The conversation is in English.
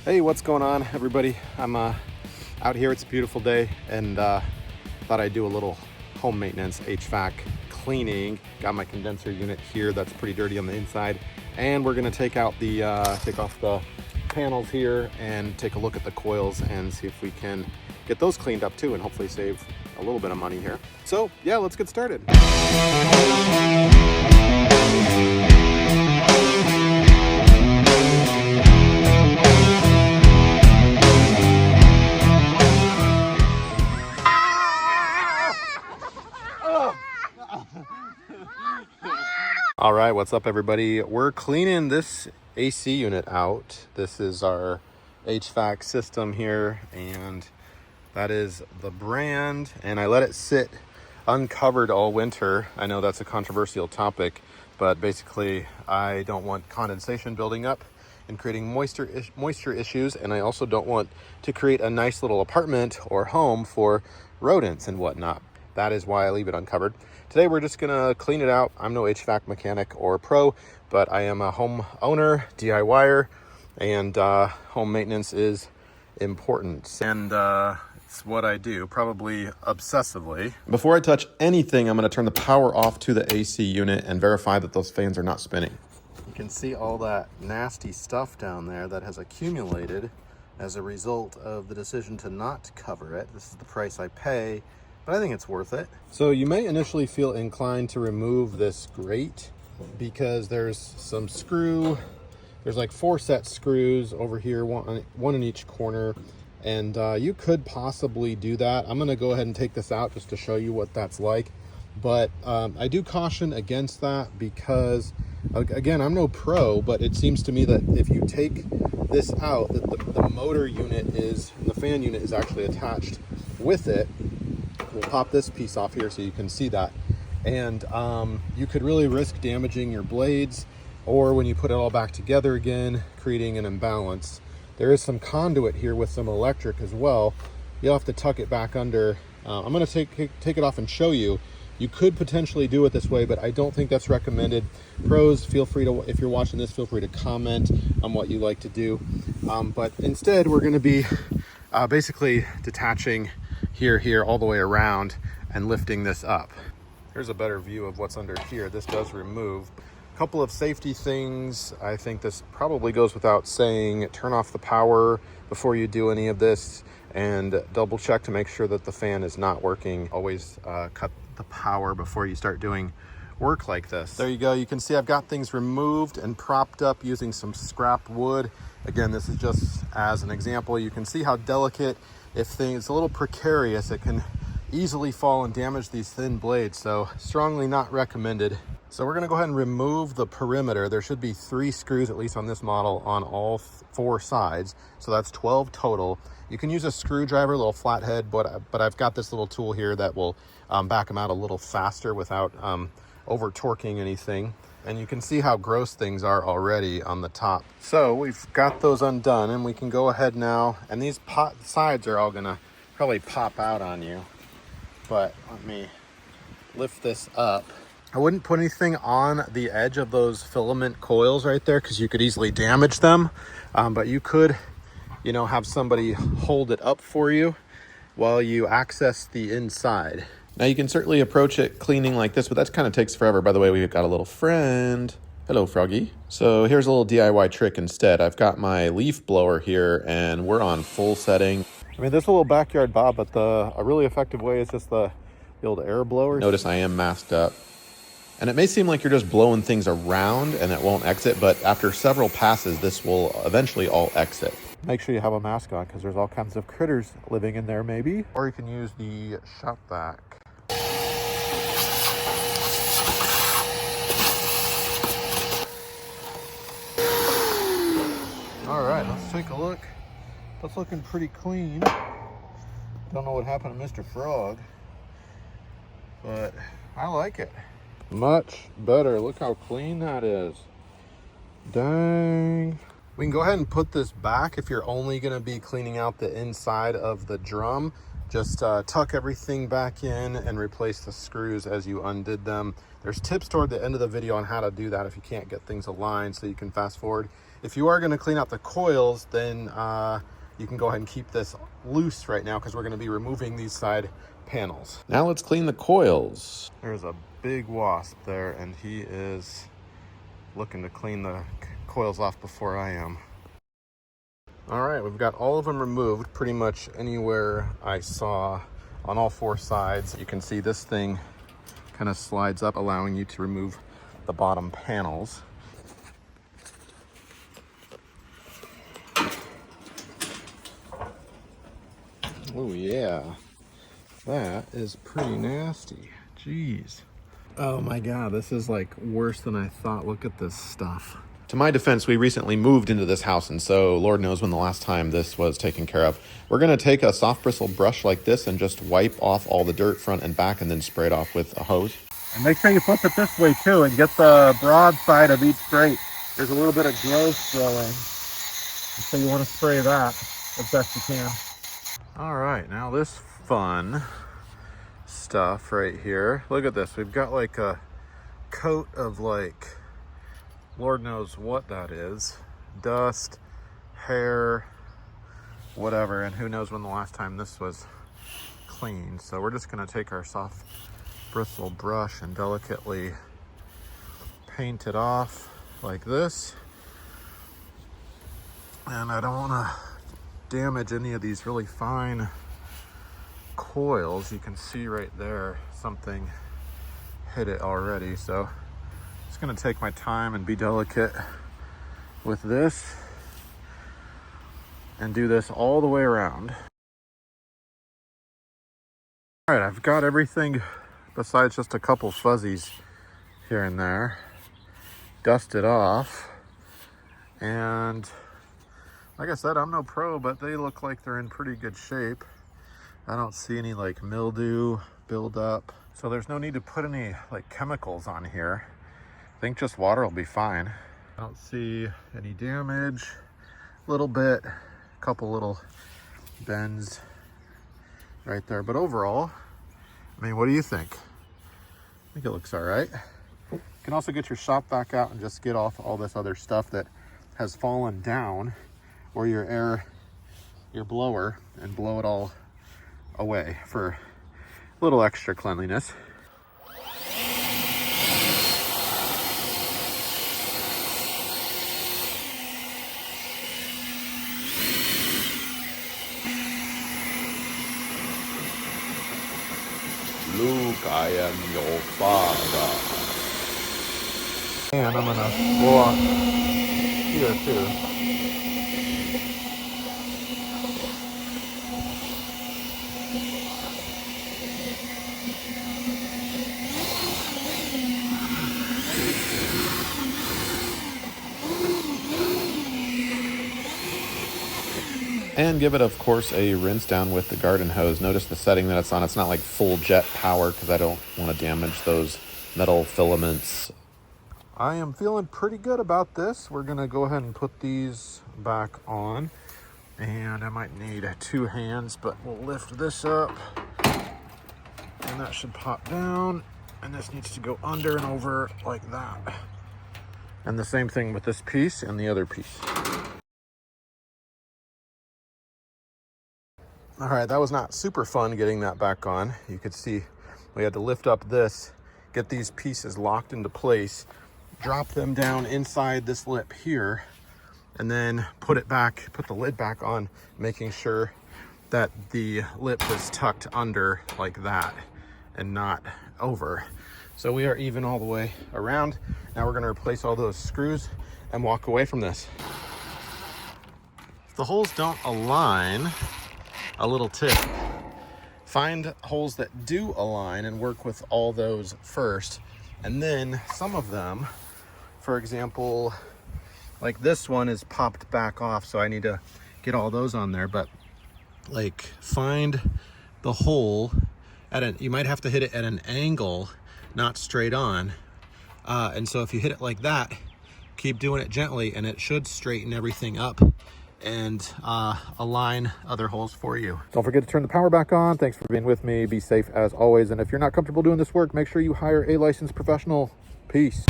Hey, what's going on, everybody? I'm out here. It's a beautiful day, and thought I'd do a little home maintenance HVAC cleaning. Got my condenser unit here that's pretty dirty on the inside, and we're gonna take off the panels here and take a look at the coils and see if we can get those cleaned up too, and hopefully save a little bit of money here. So yeah, let's get started. All right, what's up, everybody? We're cleaning this AC unit out. This is our HVAC system here, and that is the brand. And I let it sit uncovered all winter. I know that's a controversial topic, but basically I don't want condensation building up and creating moisture issues, and I also don't want to create a nice little apartment or home for rodents and whatnot. That is why I leave it uncovered. Today we're just gonna clean it out. I'm no HVAC mechanic or pro, but I am a home owner, DIYer, and home maintenance is important. And it's what I do, probably obsessively. Before I touch anything, I'm gonna turn the power off to the AC unit and verify that those fans are not spinning. You can see all that nasty stuff down there that has accumulated as a result of the decision to not cover it. This is the price I pay, but I think it's worth it. So you may initially feel inclined to remove this grate because there's some screw. There's like 4 set screws over here, one in each corner. And you could possibly do that. I'm gonna go ahead and take this out just to show you what that's like. But I do caution against that because, again, I'm no pro, but it seems to me that if you take this out, that the motor unit the fan unit is actually attached with it. We'll pop this piece off here so you can see that. And you could really risk damaging your blades, or when you put it all back together again, creating an imbalance. There is some conduit here with some electric as well. You'll have to tuck it back under. I'm gonna take it off and show you. You could potentially do it this way, but I don't think that's recommended. Pros, feel free to, if you're watching this, feel free to comment on what you like to do. But instead, we're gonna be basically detaching here all the way around and lifting this up. Here's a better view of what's under here. This does remove a couple of safety things. I think this probably goes without saying. Turn off the power before you do any of this, and double check to make sure that the fan is not working. Always cut the power before you start doing work like this. There you go. You can see I've got things removed and propped up using some scrap wood. Again, this is just as an example. You can see how delicate, if things a little precarious, it can easily fall and damage these thin blades. So strongly not recommended. So we're gonna go ahead and remove the perimeter. There should be 3 screws, at least on this model, on all 4 sides. So that's 12 total. You can use a screwdriver, a little flathead, but I've got this little tool here that will back them out a little faster without over torquing anything. And you can see how gross things are already on the top. So we've got those undone, and we can go ahead now, and these sides are all gonna probably pop out on you. But let me lift this up. I wouldn't put anything on the edge of those filament coils right there because you could easily damage them. But you could, have somebody hold it up for you while you access the inside. Now you can certainly approach it cleaning like this, but that kind of takes forever. By the way, we've got a little friend. Hello, Froggy. So here's a little DIY trick instead. I've got my leaf blower here, and we're on full setting. I mean, this is a little backyard Bob, but a really effective way is just the old air blower. Notice I am masked up. And it may seem like you're just blowing things around and it won't exit, but after several passes, this will eventually all exit. Make sure you have a mask on because there's all kinds of critters living in there maybe. Or you can use the shop vac. All right, let's take a look. That's looking pretty clean. Don't know what happened to Mr. Frog, but I like it. Much better. Look how clean that is. Dang. We can go ahead and put this back if you're only going to be cleaning out the inside of the drum. Just tuck everything back in and replace the screws as you undid them. There's tips toward the end of the video on how to do that if you can't get things aligned, so you can fast forward. If you are going to clean out the coils, then you can go ahead and keep this loose right now because we're going to be removing these side panels. Now let's clean the coils. There's a big wasp there, and he is looking to clean the coils off before I am. All right, we've got all of them removed pretty much anywhere I saw on all four sides. You can see this thing kind of slides up, allowing you to remove the bottom panels. Oh yeah, that is pretty nasty. Jeez. Oh my God, this is like worse than I thought. Look at this stuff. To my defense, we recently moved into this house, and so Lord knows when the last time this was taken care of. We're going to take a soft bristle brush like this and just wipe off all the dirt front and back, and then spray it off with a hose. And make sure you flip it this way too and get the broad side of each grate. There's a little bit of growth growing, so you want to spray that as best you can. All right, now this fun stuff right here. Look at this. We've got like a coat of like, Lord knows what that is. Dust, hair, whatever, and who knows when the last time this was cleaned. So we're just gonna take our soft bristle brush and delicately paint it off like this. And I don't wanna damage any of these really fine coils. You can see right there, something hit it already. So just gonna take my time and be delicate with this and do this all the way around. All right, I've got everything besides just a couple fuzzies here and there dusted off. And like I said, I'm no pro, but they look like they're in pretty good shape. I don't see any like mildew buildup. So there's no need to put any like chemicals on here. I think just water will be fine. I don't see any damage. A little bit, a couple little bends right there. But overall, I mean, what do you think? I think it looks all right. You can also get your shop vac out and just get off all this other stuff that has fallen down, or your blower, and blow it all away for a little extra cleanliness. Luke, I am your father. And I'm gonna walk here too. And give it, of course, a rinse down with the garden hose. Notice the setting that it's on. It's not like full jet power because I don't want to damage those metal filaments. I am feeling pretty good about this. We're going to go ahead and put these back on. And I might need 2 hands, but we'll lift this up. And that should pop down. And this needs to go under and over like that. And the same thing with this piece and the other piece. All right, that was not super fun getting that back on. You could see we had to lift up this, get these pieces locked into place, drop them down inside this lip here, and then put it back, put the lid back on, making sure that the lip is tucked under like that and not over. So we are even all the way around. Now we're gonna replace all those screws and walk away from this. If the holes don't align, a little tip: find holes that do align and work with all those first. And then some of them, for example, like this one is popped back off, so I need to get all those on there. But like, find the hole at you might have to hit it at an angle, not straight on. And so if you hit it like that, keep doing it gently and it should straighten everything up and align other holes for you. Don't forget to turn the power back on. Thanks for being with me. Be safe as always. And if you're not comfortable doing this work, make sure you hire a licensed professional. Peace.